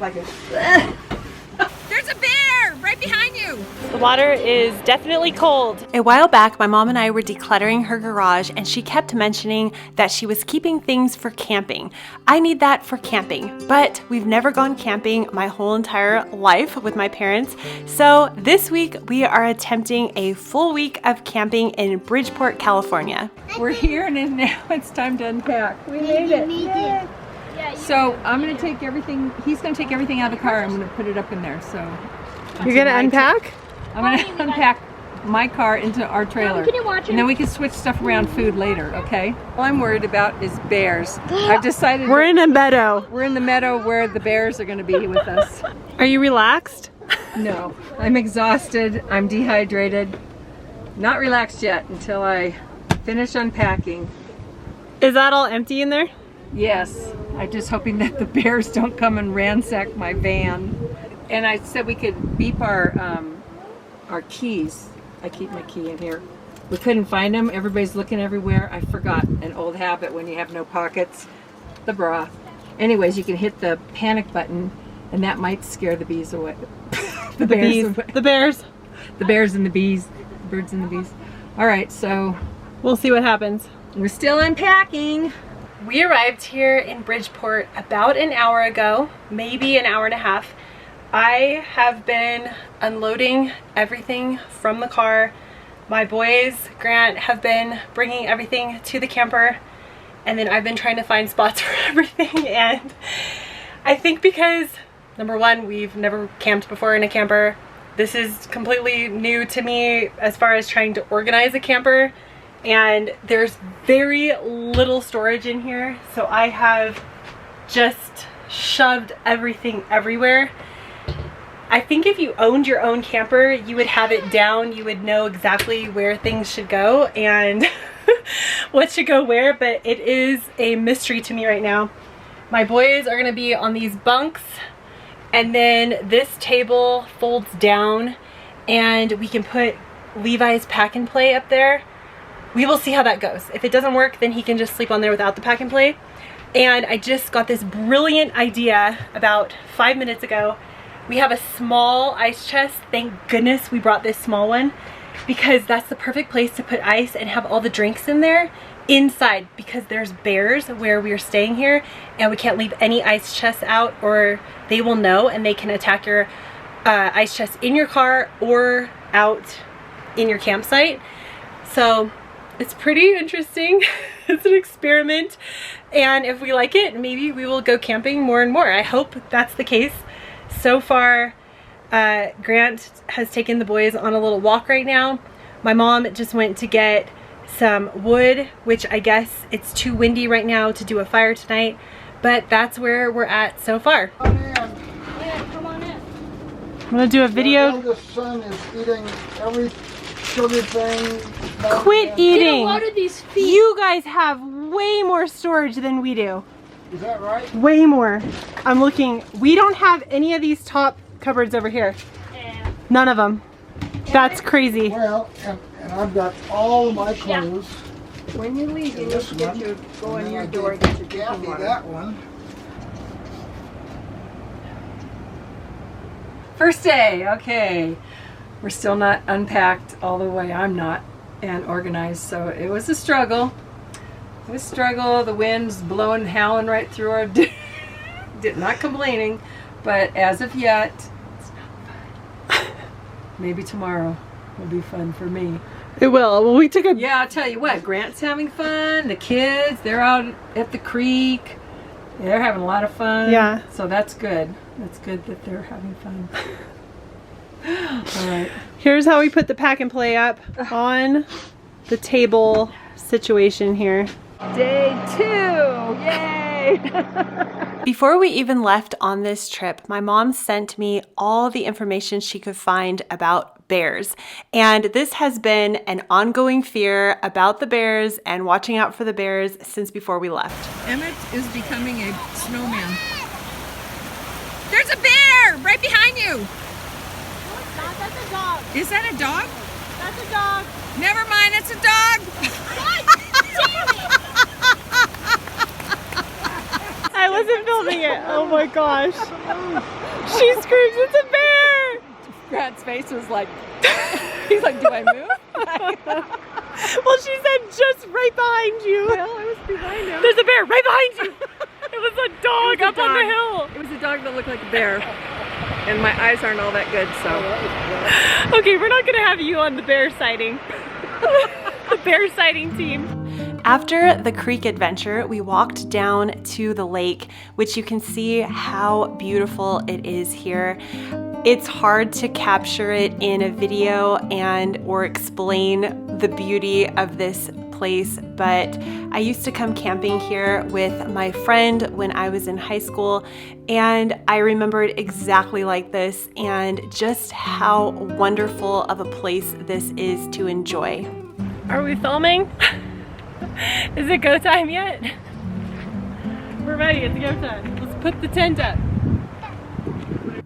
like it. There's a bear right behind you. The water is definitely cold. A while back, my mom and I were decluttering her garage and she kept mentioning that she was keeping things for camping. I need that for camping, but we've never gone camping my whole entire life with my parents. So this week we are attempting a full week of camping in Bridgeport, California. We're here and now it's time to unpack. We made it. Yay. So I'm gonna take everything, he's gonna take everything out of the car. I'm gonna put it up in there, so. You're gonna unpack? I'm gonna unpack my car into our trailer. And then we can switch stuff around food later, okay? All I'm worried about is bears. I've decided We're in a meadow. we're in the meadow where the bears are gonna be with us. Are you relaxed? No, I'm exhausted, I'm dehydrated. Not relaxed yet until I finish unpacking. Is that all empty in there? Yes, I'm just hoping that the bears don't come and ransack my van. And I said we could beep our keys. I keep my key in here. We couldn't find them. Everybody's looking everywhere. I forgot, an old habit when you have no pockets. The bra. Anyways, you can hit the panic button, and that might scare the bees away. The bears away. The bears. The bears and the bees. The birds and the bees. All right, so We'll see what happens. we're still unpacking. We arrived here in Bridgeport about an hour ago, maybe an hour and a half. I have been unloading everything from the car. My boys, Grant, have been bringing everything to the camper, and then I've been trying to find spots for everything. And I think because, number one, we've never camped before in a camper. This is completely new to me as far as trying to organize a camper. And there's very little storage in here, so I have just shoved everything everywhere. I think if you owned your own camper, you would have it down. You would know exactly where things should go and what should go where, but it is a mystery to me right now. My boys are gonna be on these bunks, and then this table folds down and we can put Levi's pack and play up there. We will see how that goes. If it doesn't work, then he can just sleep on there without the pack and play. And I just got this brilliant idea about 5 minutes ago. We have a small ice chest. Thank goodness we brought this small one, because that's the perfect place to put ice and have all the drinks in there inside, because there's bears where we are staying here and we can't leave any ice chests out or they will know and they can attack your ice chest in your car or out in your campsite. So it's pretty interesting. It's an experiment, and if we like it, maybe we will go camping more and more. I hope that's the case. So far, Grant has taken the boys on a little walk right now. My mom just went to get some wood, which I guess it's too windy right now to do a fire tonight, but that's where we're at so far. Come on in. Yeah, come on in. I'm gonna do a video. My youngest son is eating every sugar thing. Quit eating. What are these feet? You guys have way more storage than we do. Is that right? Way more. I'm looking. We don't have any of these top cupboards over here. Yeah. None of them. That's crazy. Well, and I've got all of my clothes. When you leave, you need This to get one. your, go And in then your I door, gave get your drinking Kathy water. that one. First day, okay. We're still not unpacked all the way. I'm not, and organized, so it was a struggle. It was a struggle. The wind's blowing, howling right through our not complaining, but as of yet, it's not fun. Maybe tomorrow will be fun for me. It will. Well, we took a... Yeah, I'll tell you what, Grant's having fun. The kids, they're out at the creek. They're having a lot of fun. Yeah. So that's good. That's good that they're having fun. All right. Here's how we put the pack and play up on the table situation here. Day 2. Yay! Before we even left on this trip, my mom sent me all the information she could find about bears. And this has been an ongoing fear about the bears and watching out for the bears since before we left. Emmett is becoming a snowman. There's a bear right behind you. No, it's not. That's a dog. Is that a dog? That's a dog. Never mind, it's a dog. God damn it! I wasn't filming it. Oh my gosh. She screams, it's a bear! Grant's face was like, he's like, do I move? Well, she said just right behind you. Well, I was behind him. There's a bear right behind you. It was a dog up on the hill. It was a dog that looked like a bear. And my eyes aren't all that good, so. Okay, we're not gonna have you on the bear sighting. The bear sighting team. After the creek adventure, we walked down to the lake, which you can see how beautiful it is here. It's hard to capture it in a video and or explain the beauty of this place, but I used to come camping here with my friend when I was in high school, and I remember it exactly like this and just how wonderful of a place this is to enjoy. Are we filming? Is it go time yet? We're ready, it's go time. Let's put the tent up.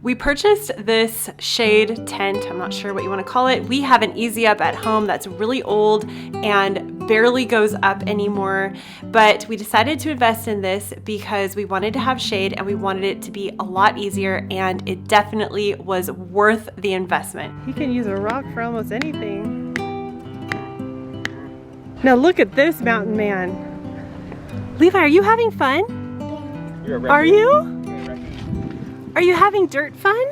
We purchased this shade tent, I'm not sure what you want to call it. We have an Easy Up at home that's really old and barely goes up anymore, but we decided to invest in this because we wanted to have shade and we wanted it to be a lot easier, and it definitely was worth the investment. You can use a rock for almost anything. Now look at this mountain man. Levi, are you having fun? Are you? Are you having dirt fun?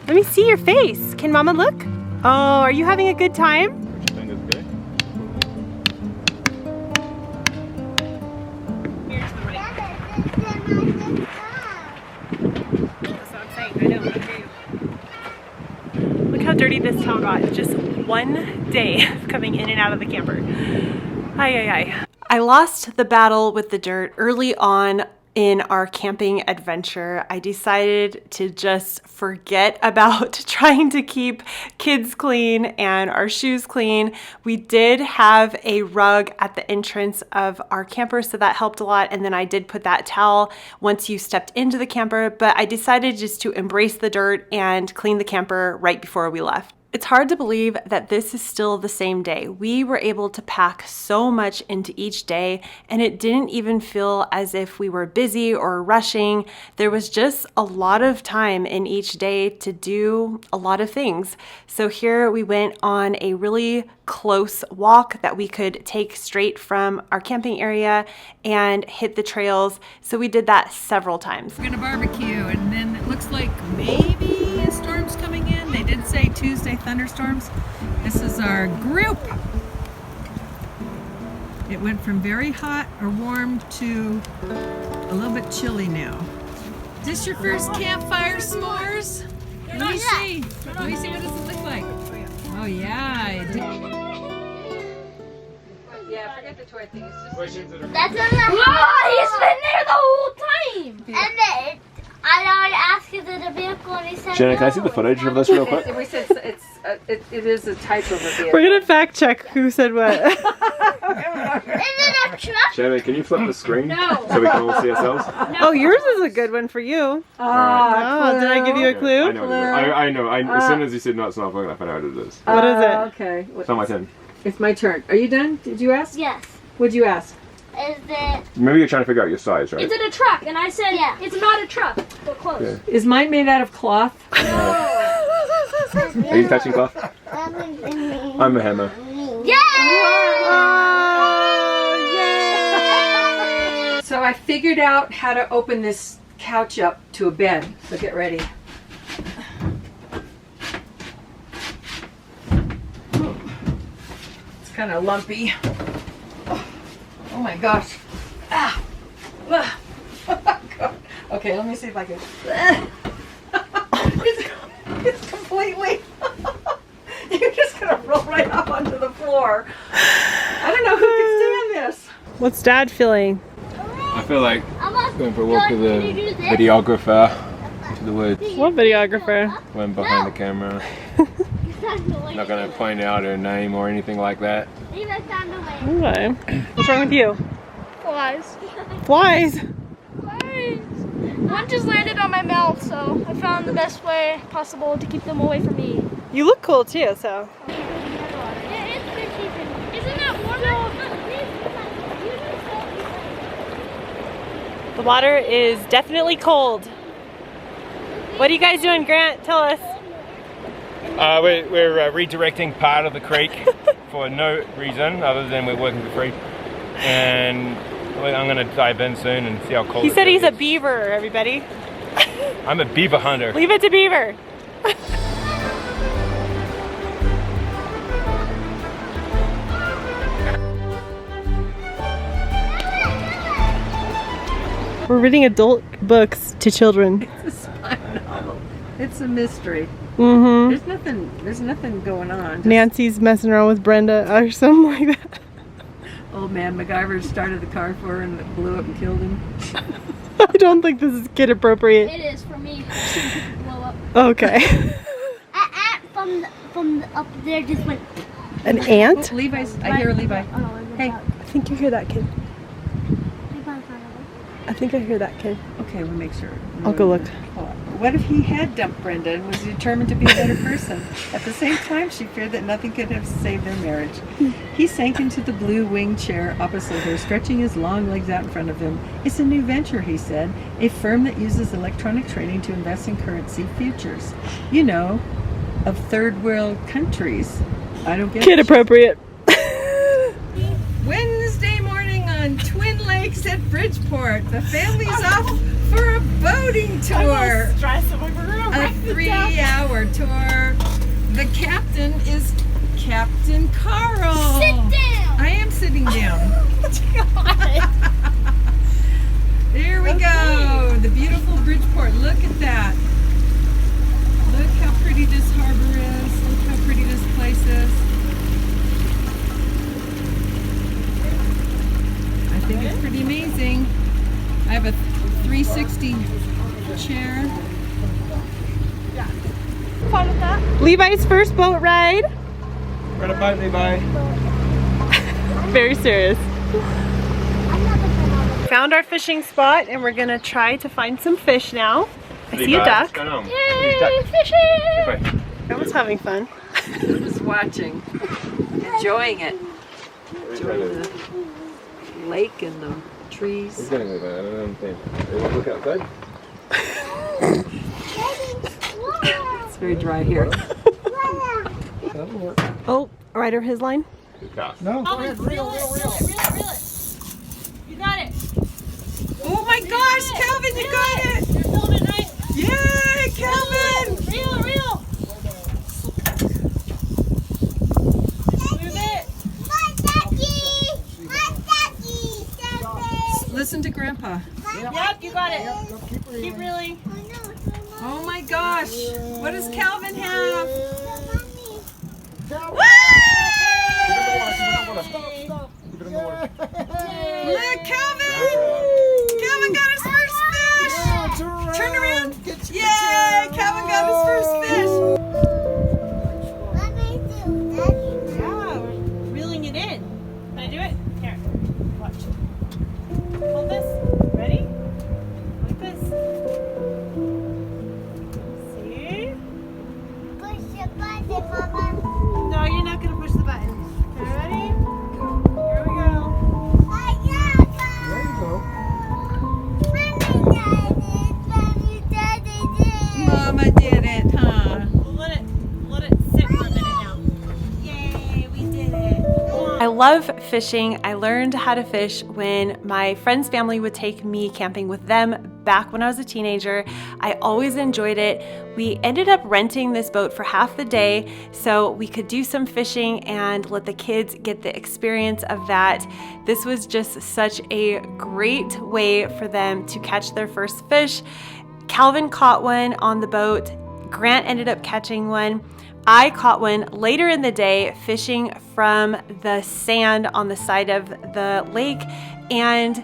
Let me see your face. Can Mama look? Oh, are you having a good time? I think it's good. Here's the right. That's what I'm saying. I know. Okay. Look how dirty this town got. Just one day of coming in and out of the camper. Ay, ay, ay. I lost the battle with the dirt early on in our camping adventure. I decided to just forget about trying to keep kids clean and our shoes clean. We did have a rug at the entrance of our camper, so that helped a lot. And then I did put that towel once you stepped into the camper, but I decided just to embrace the dirt and clean the camper right before we left. It's hard to believe that this is still the same day. We were able to pack so much into each day, and it didn't even feel as if we were busy or rushing. There was just a lot of time in each day to do a lot of things. So here we went on a really close walk that we could take straight from our camping area and hit the trails. So we did that several times. We're gonna barbecue, and then it looks like maybe a storm's coming in. They did say Tuesday thunderstorms. This is our group. It went from very hot or warm to a little bit chilly now. Is this your first campfire s'mores? Let me see. Let me see, what does it look like? Oh yeah, it did. Yeah, forget the toy thing. It's just That's in the house. He's been there the whole time. And then I asked if it's a vehicle, and he said Shannon, can I no. see the footage of this real quick? we said it is a type of a vehicle. We're gonna fact check who said what. Is it a truck? Shannon, can you flip the screen No. so we can all see ourselves? Oh, yours is a good one for you. Oh, did I give you a clue? I know. I know. As soon as you said no, it's not fucking, I found out what it is. What is it? Okay. It's not my turn. It's my turn. Are you done? Did you ask? Yes. What'd you ask? Is it? Maybe you're trying to figure out your size, right? Is it a truck? And I said, yeah. It's not a truck, but close. Yeah. Is mine made out of cloth? Are you touching cloth? I'm a hammer. Yeah! Oh, So I figured out how to open this couch up to a bed. So get ready. It's kind of lumpy. Oh my gosh. Ah. Ah. Okay, let me see if I can. It's completely. You're just gonna roll right up onto the floor. I don't know who can stand this. What's Dad feeling? I feel like going for a walk with a videographer into the woods. What videographer? Went behind the camera. Not gonna point out her name or anything like that. Okay. What's wrong with you? Flies. Flies? Flies. One just landed on my mouth, so I found the best way possible to keep them away from me. You look cool too, so. Yeah, it's fish season. Isn't that warmer? The water is definitely cold. What are you guys doing, Grant? Tell us. We're redirecting part of the creek for no reason other than we're working for free. And I'm going to dive in soon and see how cold He said he's is. a beaver, everybody. I'm a beaver hunter. Leave it to Beaver. We're reading adult books to children. It's a spy novel. It's a mystery. Mm-hmm. There's nothing going on. Just Nancy's messing around with Brenda or something like that. old man MacGyver started the car for her and it blew up and killed him. I don't think this is kid appropriate. It is for me. Blow up. Okay. From up there just went. An ant? Oh, Levi's. I hear Levi. Hey. I think you hear that kid. I think I hear that kid. Okay, we'll make sure. I'll go look. What if he had dumped Brenda and was determined to be a better person? At the same time, she feared that nothing could have saved their marriage. He sank into the blue wing chair opposite her, stretching his long legs out in front of him. It's a new venture, he said, a firm that uses electronic trading to invest in currency futures. You know, of third world countries. I don't get Kid it. appropriate. Wednesday morning on Twin Lakes at Bridgeport. The family's off for a boating tour. A 3-hour tour. The captain is Captain Carl. Sit down. I am sitting down. There we go. The beautiful Bridgeport. Look at that. Look how pretty this harbor is. Look how pretty this place is. I think it's pretty amazing. I have a 360 chair. Fun with that. Levi's first boat ride. Right about Levi. Very serious. Found our fishing spot and we're gonna try to find some fish now. I see a Levi, duck. what's going on? Yay, fishing! Levi. Everyone's having fun. Just watching, enjoying it. Enjoying the lake and the trees. He's getting Levi. I don't understand. Look outside. It's very dry here. Oh, right over his line. Good cast. No, go ahead, reel. You got it. Oh my gosh, Calvin, you got it! You're filming, right? Yay, Calvin! Reel. Move it. Listen to Grandpa. Yep, you got it. Keep reeling. Oh my gosh, what does Calvin have? Stop. Keep it in the water. Look, Calvin! Calvin got his first fish! Turn around! Yay! Calvin got his first fish! Yeah, we're reeling it in. Can I do it? Here, watch. Hold this. Ready? Like this. See? No, you're not gonna push the button. Okay, ready? Here we go. There you go. Mama did it, huh? We'll let it sit for a minute now. Yay, we did it. I love fishing. I learned how to fish when my friend's family would take me camping with them back when I was a teenager. I always enjoyed it. We ended up renting this boat for half the day so we could do some fishing and let the kids get the experience of that. This was just such a great way for them to catch their first fish. Calvin caught one on the boat. Grant ended up catching one. I caught one later in the day fishing from the sand on the side of the lake, and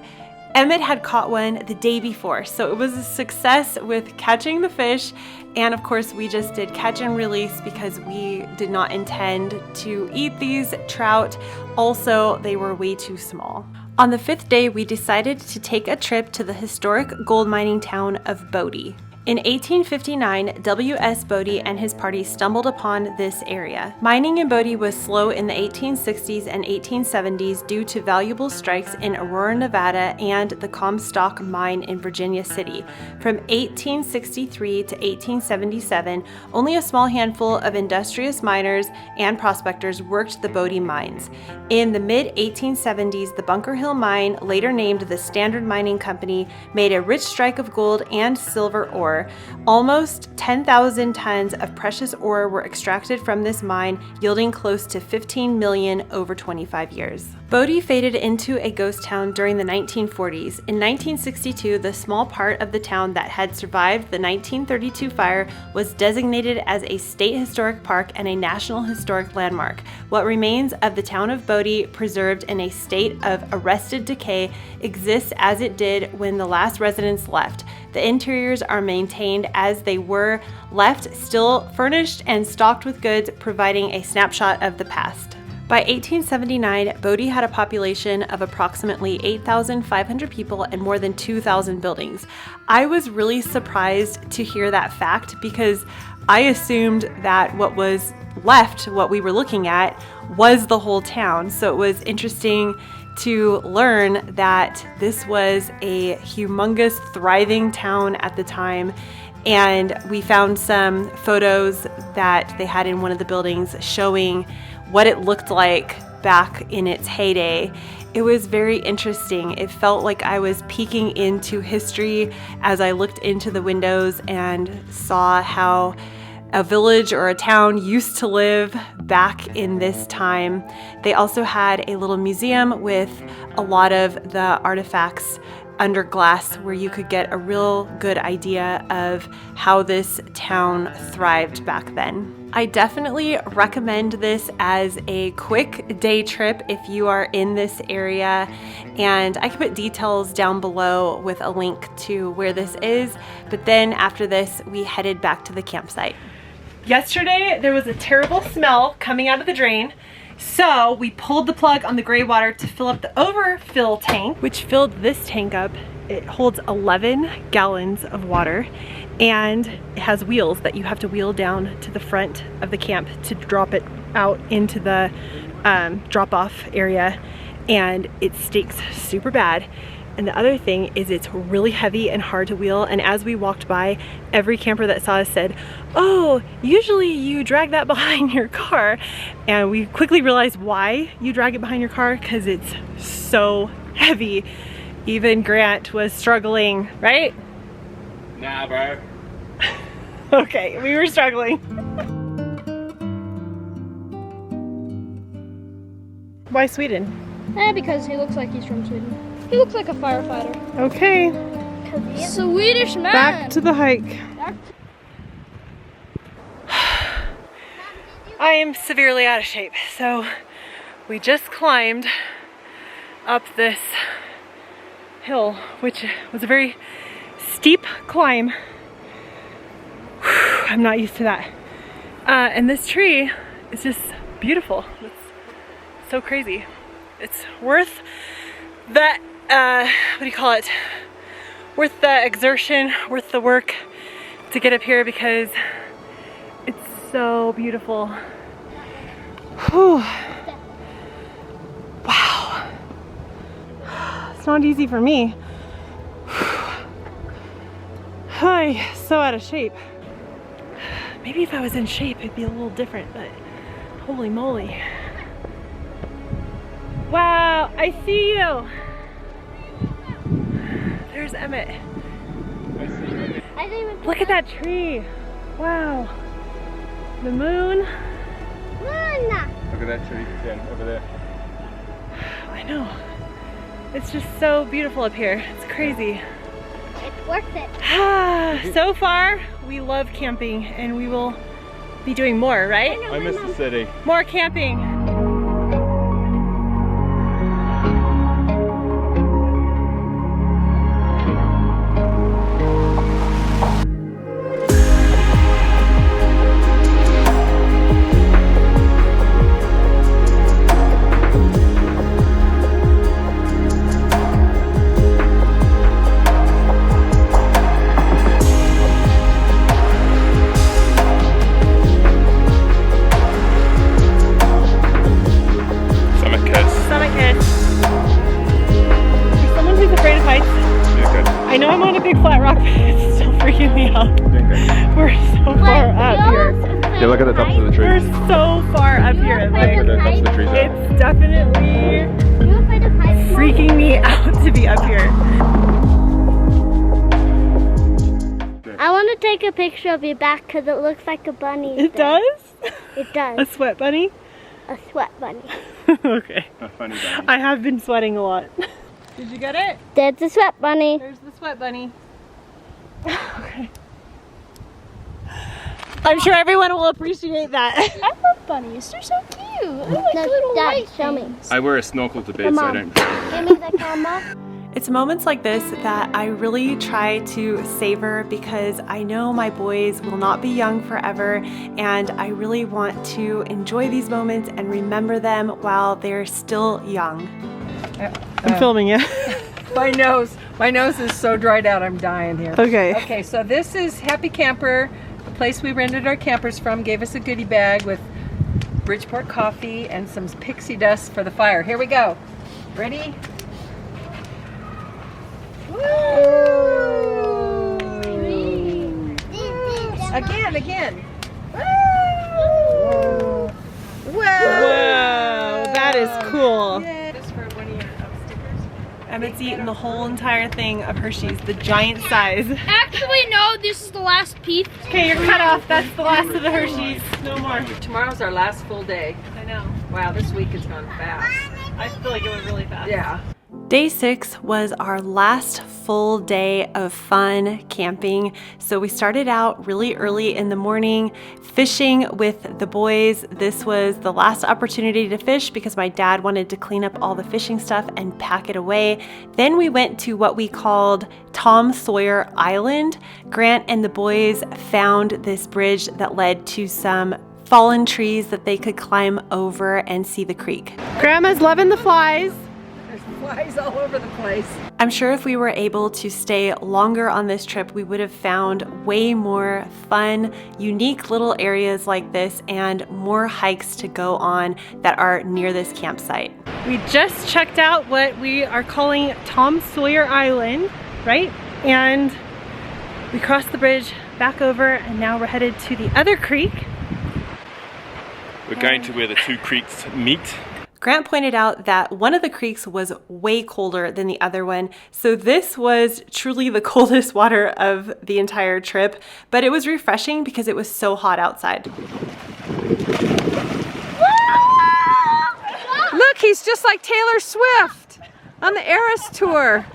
Emmett had caught one the day before. So it was a success with catching the fish, and of course we just did catch and release because we did not intend to eat these trout. Also, they were way too small. On the 5th day, we decided to take a trip to the historic gold mining town of Bodie. In 1859, W.S. Bodie and his party stumbled upon this area. Mining in Bodie was slow in the 1860s and 1870s due to valuable strikes in Aurora, Nevada, and the Comstock mine in Virginia City. From 1863 to 1877, only a small handful of industrious miners and prospectors worked the Bodie mines. In the mid-1870s, the Bunker Hill Mine, later named the Standard Mining Company, made a rich strike of gold and silver ore. Almost 10,000 tons of precious ore were extracted from this mine, yielding close to 15 million over 25 years. Bodie faded into a ghost town during the 1940s. In 1962, the small part of the town that had survived the 1932 fire was designated as a state historic park and a national historic landmark. What remains of the town of Bodie, preserved in a state of arrested decay, exists as it did when the last residents left. The interiors are maintained as they were left, still furnished and stocked with goods, providing a snapshot of the past. By 1879, Bodie had a population of approximately 8,500 people and more than 2,000 buildings. I was really surprised to hear that fact because I assumed that what was left, what we were looking at, was the whole town. So it was interesting to learn that this was a humongous, thriving town at the time. And we found some photos that they had in one of the buildings showing what it looked like back in its heyday. It was very interesting. It felt like I was peeking into history as I looked into the windows and saw how a village or a town used to live back in this time. They also had a little museum with a lot of the artifacts under glass where you could get a real good idea of how this town thrived back then. I definitely recommend this as a quick day trip if you are in this area, and I can put details down below with a link to where this is, but then after this we headed back to the campsite. Yesterday there was a terrible smell coming out of the drain, so we pulled the plug on the gray water to fill up the overfill tank, which filled this tank up. It holds 11 gallons of water, and it has wheels that you have to wheel down to the front of the camp to drop it out into the drop-off area, and it stinks super bad. And the other thing is it's really heavy and hard to wheel, and as we walked by, every camper that saw us said, "Oh, usually you drag that behind your car." And we quickly realized why you drag it behind your car, because it's so heavy. Even Grant was struggling, right? Nah, bro. Okay, we were struggling. Why Sweden? Because he looks like he's from Sweden. He looks like a firefighter. Okay, Swedish man. back to the hike. I am severely out of shape, so we just climbed up this hill, which was a very steep climb. Whew, I'm not used to that. And this tree is just beautiful. It's so crazy. It's worth the, what do you call it? Worth the exertion, worth the work to get up here because it's so beautiful. Whew. Wow. It's not easy for me. I'm so out of shape. Maybe if I was in shape, it'd be a little different, but holy moly. Wow, I see you. There's Emmett. Look at that tree. Wow. The moon. Look at that tree, Jen, over there. I know. It's just so beautiful up here. It's crazy. It's worth it. So far, we love camping and we will be doing more, right? I miss the city. More camping. Flat Rock, but it's still freaking me out. We're so far up here. Yeah, look at the tops of the We're trees. so far up here. Like, Look at the tops of the trees. it's definitely freaking me out to be up here. I want to take a picture of your back because it looks like a bunny. It does? It A does. sweat bunny? A sweat bunny. Okay. A funny bunny. I have been sweating a lot. Did you get it? There's a sweat bunny. There's the sweat bunny. Okay. I'm sure everyone will appreciate that. I love bunnies. They're so cute. I like little Dad, white show me. things. I wear a snorkel to bed, Come so I on. don't. Give me the camera. It's moments like this that I really try to savor because I know my boys will not be young forever, and I really want to enjoy these moments and remember them while they're still young. I'm filming you. My nose is so dried out, I'm dying here. Okay. Okay, so this is Happy Camper, the place we rented our campers from, gave us a goodie bag with Bridgeport coffee and some pixie dust for the fire. Here we go. Ready? Again. Whoa! Whoa, that is cool. Yeah. Just for one of your stickers. Emmett's eaten the whole entire thing of Hershey's, the giant size. Actually, no. This is the last piece. Okay, you're cut off. That's the last of the Hershey's. No more. Tomorrow's our last full day. I know. Wow, this week has gone fast. I feel like it went really fast. Yeah. Day 6 was our last full day of fun camping. So we started out really early in the morning fishing with the boys. This was the last opportunity to fish because my dad wanted to clean up all the fishing stuff and pack it away. Then we went to what we called Tom Sawyer Island. Grant and the boys found this bridge that led to some fallen trees that they could climb over and see the creek. Grandma's loving the flies. There's flies all over the place. I'm sure if we were able to stay longer on this trip, we would have found way more fun, unique little areas like this and more hikes to go on that are near this campsite. We just checked out what we are calling Tom Sawyer Island, right? And we crossed the bridge back over and now we're headed to the other creek. We're going to where the two creeks meet. Grant pointed out that one of the creeks was way colder than the other one, so this was truly the coldest water of the entire trip, but it was refreshing because it was so hot outside. Look, he's just like Taylor Swift on the Eras tour.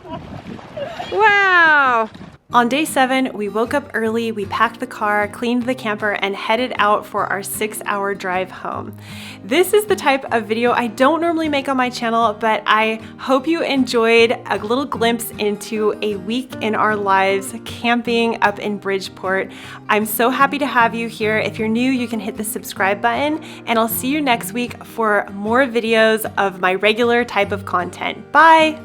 Wow. On day 7, we woke up early, we packed the car, cleaned the camper, and headed out for our 6-hour drive home. This is the type of video I don't normally make on my channel, but I hope you enjoyed a little glimpse into a week in our lives camping up in Bridgeport. I'm so happy to have you here. If you're new, you can hit the subscribe button, and I'll see you next week for more videos of my regular type of content. Bye!